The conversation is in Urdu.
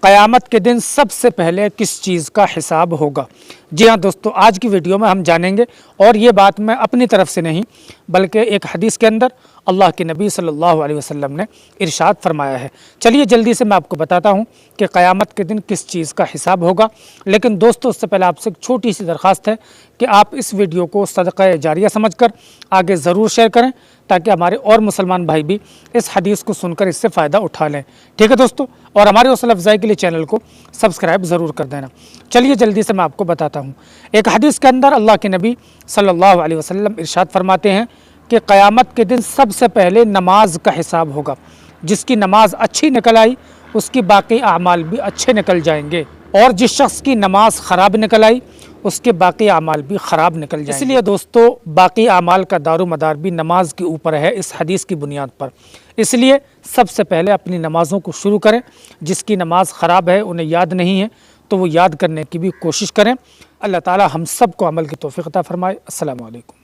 قیامت کے دن سب سے پہلے کس چیز کا حساب ہوگا؟ جی ہاں دوستو، آج کی ویڈیو میں ہم جانیں گے، اور یہ بات میں اپنی طرف سے نہیں بلکہ ایک حدیث کے اندر اللہ کے نبی صلی اللہ علیہ وسلم نے ارشاد فرمایا ہے۔ چلیے جلدی سے میں آپ کو بتاتا ہوں کہ قیامت کے دن کس چیز کا حساب ہوگا۔ لیکن دوستو، اس سے پہلے آپ سے ایک چھوٹی سی درخواست ہے کہ آپ اس ویڈیو کو صدقہ جاریہ سمجھ کر آگے ضرور شیئر کریں، تاکہ ہمارے اور مسلمان بھائی بھی اس حدیث کو سن کر اس سے فائدہ اٹھا لیں۔ ٹھیک ہے دوستو، اور ہماری حوصلہ افزائی کے لیے چینل کو سبسکرائب ضرور کر دینا۔ چلیے جلدی سے میں آپ کو بتاتا ہوں۔ ایک حدیث کے اندر اللہ کے نبی صلی اللہ علیہ وسلم ارشاد فرماتے ہیں کہ قیامت کے دن سب سے پہلے نماز کا حساب ہوگا۔ جس کی نماز اچھی نکل آئی اس کی باقی اعمال بھی اچھے نکل جائیں گے، اور جس شخص کی نماز خراب نکل آئی اس کے باقی اعمال بھی خراب نکل جائیں گے۔ اس لیے دوستو، باقی اعمال کا دار و مدار بھی نماز کے اوپر ہے، اس حدیث کی بنیاد پر۔ اس لیے سب سے پہلے اپنی نمازوں کو شروع کریں۔ جس کی نماز خراب ہے، انہیں یاد نہیں ہے، تو وہ یاد کرنے کی بھی کوشش کریں۔ اللہ تعالی ہم سب کو عمل کی توفیق عطا فرمائے۔ السلام علیکم۔